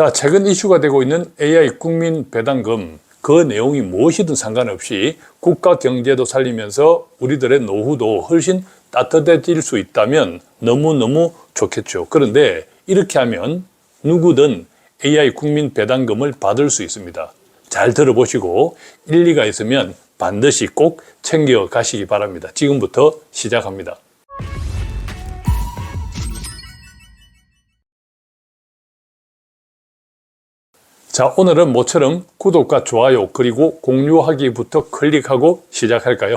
자, 최근 이슈가 되고 있는 AI 국민 배당금, 그 내용이 무엇이든 상관없이 국가 경제도 살리면서 우리들의 노후도 훨씬 따뜻해질 수 있다면 너무너무 좋겠죠. 그런데 이렇게 하면 누구든 AI 국민 배당금을 받을 수 있습니다. 잘 들어보시고 일리가 있으면 반드시 꼭 챙겨 가시기 바랍니다. 지금부터 시작합니다. 자, 오늘은 모처럼 구독과 좋아요 그리고 공유하기부터 클릭하고 시작할까요?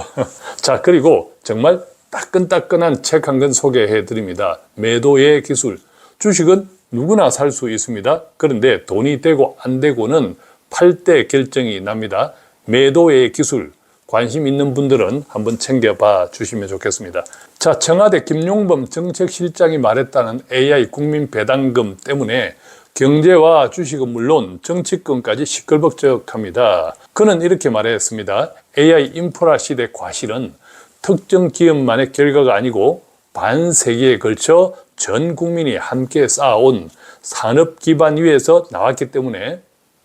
자, 그리고 정말 따끈따끈한 책 한 권 소개해 드립니다. 매도의 기술. 주식은 누구나 살 수 있습니다. 그런데 돈이 되고 안 되고는 팔 때 결정이 납니다. 매도의 기술. 관심 있는 분들은 한번 챙겨봐 주시면 좋겠습니다. 자, 청와대 김용범 정책실장이 말했다는 AI 국민 배당금 때문에 경제와 주식은 물론 정치권까지 시끌벅적합니다. 그는 이렇게 말했습니다. AI 인프라 시대 과실은 특정 기업만의 결과가 아니고 반세기에 걸쳐 전 국민이 함께 쌓아온 산업 기반 위에서 나왔기 때문에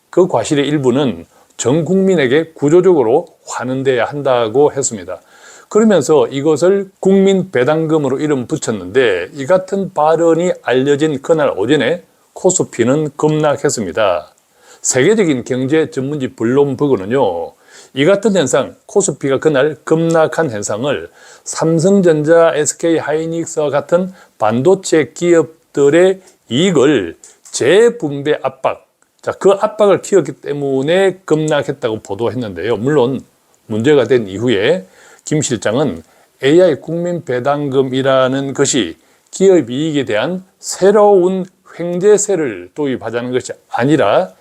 그 과실의 일부는 전 국민에게 구조적으로 환원돼야 한다고 했습니다. 그러면서 이것을 국민 배당금으로 이름 붙였는데 이 같은 발언이 알려진 그날 오전에 코스피는 급락했습니다. 세계적인 경제 전문지 블룸버그는요, 이 같은 현상, 코스피가 그날 급락한 현상을 삼성전자, SK하이닉스와 같은 반도체 기업들의 이익을 재분배 압박, 자, 그 압박을 키웠기 때문에 급락했다고 보도했는데요. 물론 문제가 된 이후에 김 실장은 AI 국민 배당금이라는 것이 기업 이익에 대한 새로운 횡재세를 도입하자는 것이 아니라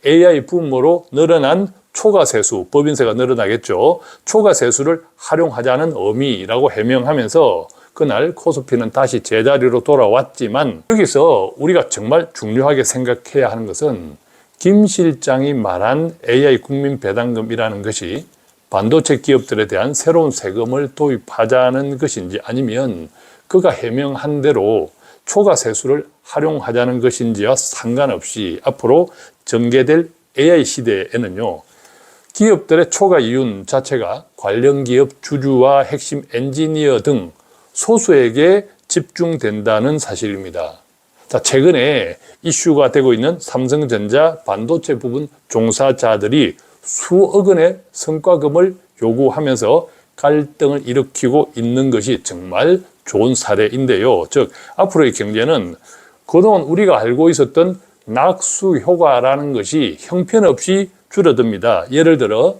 AI 붐으로 늘어난 초과세수, 법인세가 늘어나겠죠. 초과세수를 활용하자는 의미라고 해명하면서 그날 코스피는 다시 제자리로 돌아왔지만 여기서 우리가 정말 중요하게 생각해야 하는 것은 김 실장이 말한 AI 국민 배당금이라는 것이 반도체 기업들에 대한 새로운 세금을 도입하자는 것인지 아니면 그가 해명한 대로 초과세수를 활용하자는 것인지와 상관없이 앞으로 전개될 AI 시대에는요, 기업들의 초과 이윤 자체가 관련 기업 주주와 핵심 엔지니어 등 소수에게 집중된다는 사실입니다. 자, 최근에 이슈가 되고 있는 삼성전자 반도체 부분 종사자들이 수억 원의 성과금을 요구하면서 갈등을 일으키고 있는 것이 정말 좋은 사례인데요. 즉, 앞으로의 경제는 그동안 우리가 알고 있었던 낙수 효과라는 것이 형편없이 줄어듭니다. 예를 들어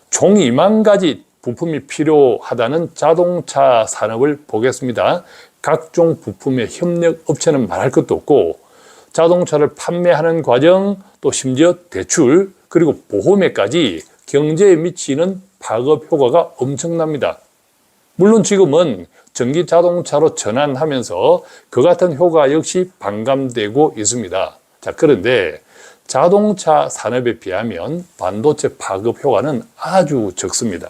총 2만 가지 부품이 필요하다는 자동차 산업을 보겠습니다. 각종 부품의 협력 업체는 말할 것도 없고 자동차를 판매하는 과정, 또 심지어 대출, 그리고 보험에까지 경제에 미치는 파급 효과가 엄청납니다. 물론 지금은 전기 자동차로 전환하면서 그 같은 효과 역시 반감되고 있습니다. 자, 그런데 자동차 산업에 비하면 반도체 파급 효과는 아주 적습니다.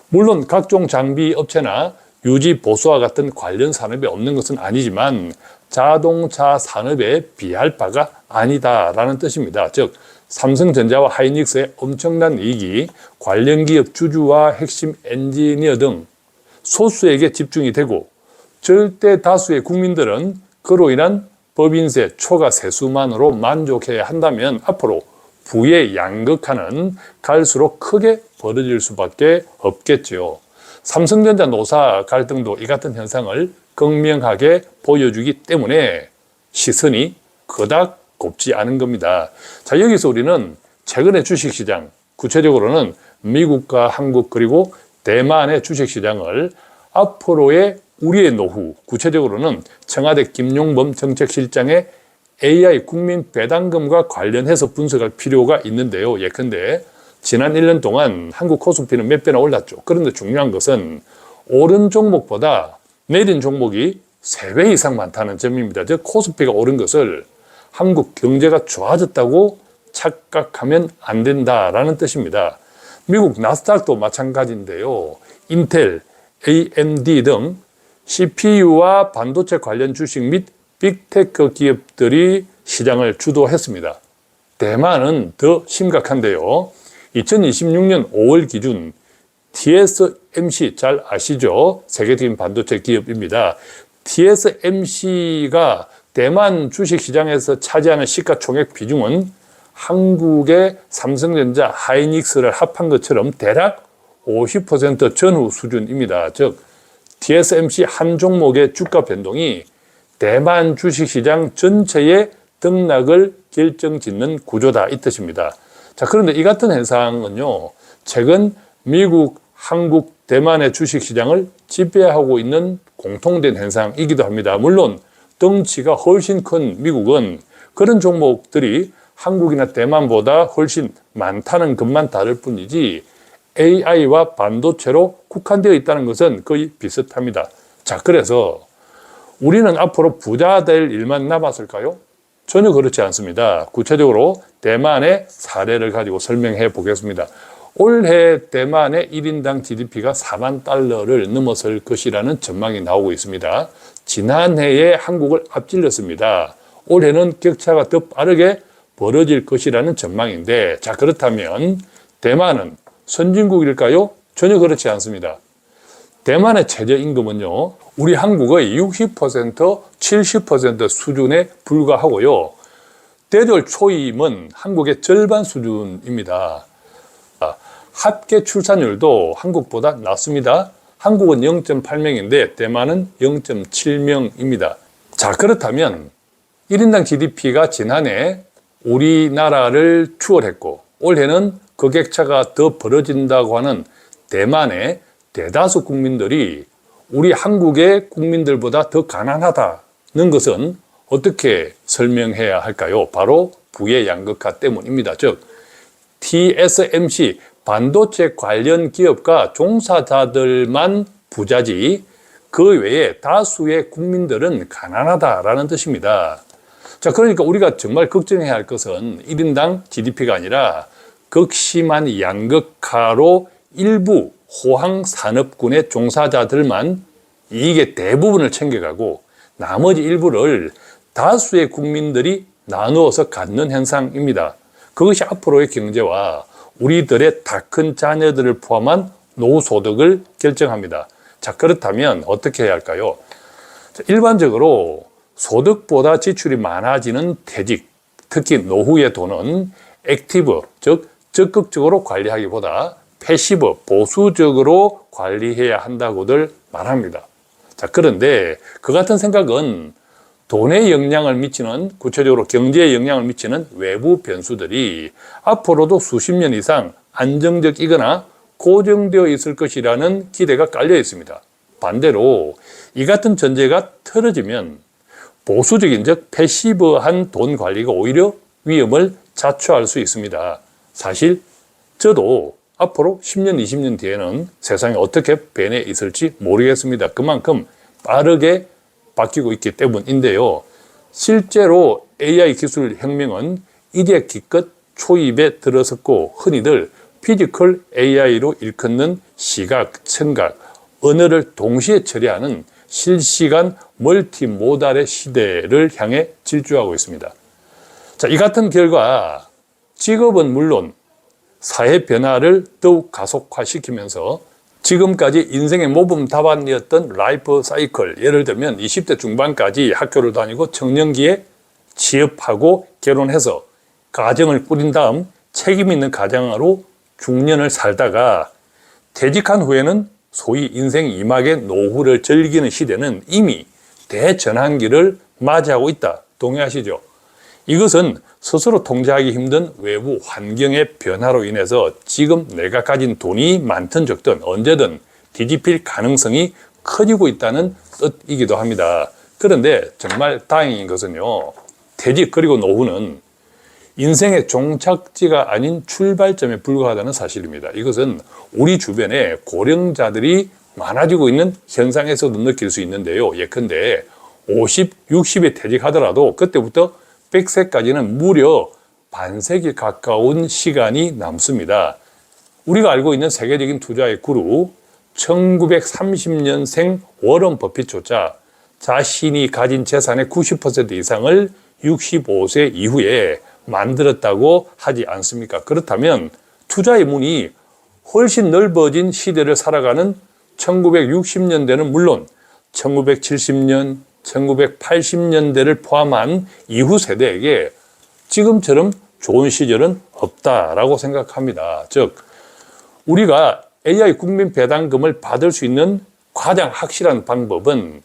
물론 각종 장비 업체나 유지 보수와 같은 관련 산업이 없는 것은 아니지만 자동차 산업에 비할 바가 아니다라는 뜻입니다. 즉, 삼성전자와 하이닉스의 엄청난 이익이 관련 기업 주주와 핵심 엔지니어 등 소수에게 집중이 되고 절대 다수의 국민들은 그로 인한 법인세 초과 세수만으로 만족해야 한다면 앞으로 부의 양극화는 갈수록 크게 벌어질 수밖에 없겠죠. 삼성전자 노사 갈등도 이 같은 현상을 극명하게 보여주기 때문에 시선이 그닥 곱지 않은 겁니다. 자, 여기서 우리는 최근의 주식시장, 구체적으로는 미국과 한국 그리고 대만의 주식시장을 앞으로의 우리의 노후, 구체적으로는 청와대 김용범 정책실장의 AI 국민 배당금과 관련해서 분석할 필요가 있는데요. 예컨대 지난 1년 동안 한국 코스피는 몇 배나 올랐죠. 그런데 중요한 것은 오른 종목보다 내린 종목이 3배 이상 많다는 점입니다. 즉 코스피가 오른 것을 한국 경제가 좋아졌다고 착각하면 안 된다라는 뜻입니다. 미국 나스닥도 마찬가지인데요. 인텔, AMD 등 CPU와 반도체 관련 주식 및 빅테크 기업들이 시장을 주도했습니다. 대만은 더 심각한데요. 2026년 5월 기준 TSMC 잘 아시죠? 세계적인 반도체 기업입니다. TSMC가 대만 주식시장에서 차지하는 시가총액 비중은 한국의 삼성전자, 하이닉스를 합한 것처럼 대략 50% 전후 수준입니다. 즉 TSMC 한 종목의 주가 변동이 대만 주식시장 전체의 등락을 결정짓는 구조다 이 뜻입니다. 자, 그런데 이 같은 현상은요, 최근 미국, 한국, 대만의 주식시장을 지배하고 있는 공통된 현상이기도 합니다. 물론 덩치가 훨씬 큰 미국은 그런 종목들이 한국이나 대만보다 훨씬 많다는 것만 다를 뿐이지 AI와 반도체로 국한되어 있다는 것은 거의 비슷합니다. 자, 그래서 우리는 앞으로 부자 될 일만 남았을까요? 전혀 그렇지 않습니다. 구체적으로 대만의 사례를 가지고 설명해 보겠습니다. 올해 대만의 1인당 GDP가 4만 달러를 넘어설 것이라는 전망이 나오고 있습니다. 지난해에 한국을 앞질렀습니다. 올해는 격차가 더 빠르게 벌어질 것이라는 전망인데, 자, 그렇다면 대만은 선진국일까요? 전혀 그렇지 않습니다. 대만의 최저임금은요, 우리 한국의 60%, 70% 수준에 불과하고요. 대졸 초임은 한국의 절반 수준입니다. 합계 출산율도 한국보다 낮습니다. 한국은 0.8명인데 대만은 0.7명입니다. 자, 그렇다면 1인당 GDP가 지난해 우리나라를 추월했고 올해는 그 격차가 더 벌어진다고 하는 대만의 대다수 국민들이 우리 한국의 국민들보다 더 가난하다는 것은 어떻게 설명해야 할까요? 바로 부의 양극화 때문입니다. 즉 TSMC 반도체 관련 기업과 종사자들만 부자지 그 외에 다수의 국민들은 가난하다라는 뜻입니다. 자, 그러니까 우리가 정말 걱정해야 할 것은 1인당 GDP가 아니라 극심한 양극화로 일부 호황산업군의 종사자들만 이익의 대부분을 챙겨가고 나머지 일부를 다수의 국민들이 나누어서 갖는 현상입니다. 그것이 앞으로의 경제와 우리들의 다 큰 자녀들을 포함한 노후소득을 결정합니다. 자, 그렇다면 어떻게 해야 할까요? 자, 일반적으로 소득보다 지출이 많아지는 퇴직, 특히 노후의 돈은 액티브, 즉 적극적으로 관리하기보다 패시브, 보수적으로 관리해야 한다고들 말합니다. 자, 그런데 그 같은 생각은 돈에 영향을 미치는, 구체적으로 경제에 영향을 미치는 외부 변수들이 앞으로도 수십 년 이상 안정적이거나 고정되어 있을 것이라는 기대가 깔려 있습니다. 반대로 이 같은 전제가 틀어지면 보수적인, 즉 패시브한 돈 관리가 오히려 위험을 자초할 수 있습니다. 사실 저도 앞으로 10년, 20년 뒤에는 세상이 어떻게 변해 있을지 모르겠습니다. 그만큼 빠르게 바뀌고 있기 때문인데요. 실제로 AI 기술 혁명은 이제 기껏 초입에 들어섰고 흔히들 피지컬 AI로 일컫는 시각, 청각, 언어를 동시에 처리하는 실시간 멀티모달의 시대를 향해 질주하고 있습니다. 자, 이 같은 결과 직업은 물론 사회 변화를 더욱 가속화시키면서 지금까지 인생의 모범 답안이었던 라이프 사이클, 예를 들면 20대 중반까지 학교를 다니고 청년기에 취업하고 결혼해서 가정을 꾸린 다음 책임 있는 가장으로 중년을 살다가 퇴직한 후에는 소위 인생 2막의 노후를 즐기는 시대는 이미 대전환기를 맞이하고 있다. 동의하시죠? 이것은 스스로 통제하기 힘든 외부 환경의 변화로 인해서 지금 내가 가진 돈이 많든 적든 언제든 뒤집힐 가능성이 커지고 있다는 뜻이기도 합니다. 그런데 정말 다행인 것은요, 퇴직 그리고 노후는 인생의 종착지가 아닌 출발점에 불과하다는 사실입니다. 이것은 우리 주변에 고령자들이 많아지고 있는 현상에서도 느낄 수 있는데요. 예컨대 50, 60에 퇴직하더라도 그때부터 100세까지는 무려 반세기 가까운 시간이 남습니다. 우리가 알고 있는 세계적인 투자의 구루 1930년생 워런 버핏조차 자신이 가진 재산의 90% 이상을 65세 이후에 만들었다고 하지 않습니까? 그렇다면 투자의 문이 훨씬 넓어진 시대를 살아가는 1960년대는 물론 1970년, 1980년대를 포함한 이후 세대에게 지금처럼 좋은 시절은 없다라고 생각합니다. 즉, 우리가 AI 국민 배당금을 받을 수 있는 가장 확실한 방법은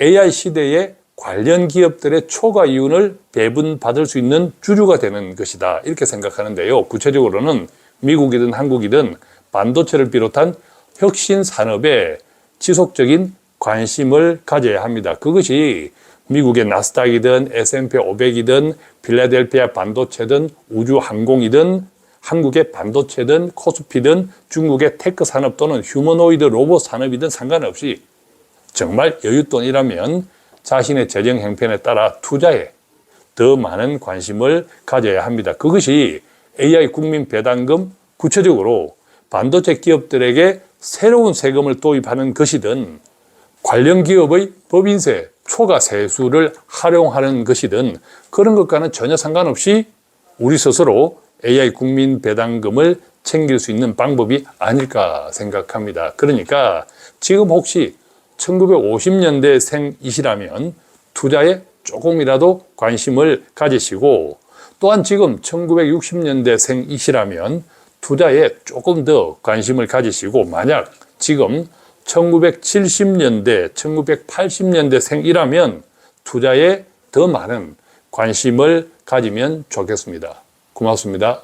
AI 시대에 관련 기업들의 초과 이윤을 배분받을 수 있는 주주가 되는 것이다. 이렇게 생각하는데요. 구체적으로는 미국이든 한국이든 반도체를 비롯한 혁신 산업에 지속적인 관심을 가져야 합니다. 그것이 미국의 나스닥이든 S&P 500이든 필라델피아 반도체든 우주항공이든 한국의 반도체든 코스피든 중국의 테크 산업 또는 휴머노이드 로봇 산업이든 상관없이 정말 여윳돈이라면 자신의 재정 형편에 따라 투자에 더 많은 관심을 가져야 합니다. 그것이 AI 국민 배당금, 구체적으로 반도체 기업들에게 새로운 세금을 도입하는 것이든 관련 기업의 법인세, 초과 세수를 활용하는 것이든 그런 것과는 전혀 상관없이 우리 스스로 AI 국민 배당금을 챙길 수 있는 방법이 아닐까 생각합니다. 그러니까 지금 혹시 1950년대 생이시라면 투자에 조금이라도 관심을 가지시고, 또한 지금 1960년대 생이시라면 투자에 조금 더 관심을 가지시고, 만약 지금 1970년대, 1980년대 생이라면 투자에 더 많은 관심을 가지면 좋겠습니다. 고맙습니다.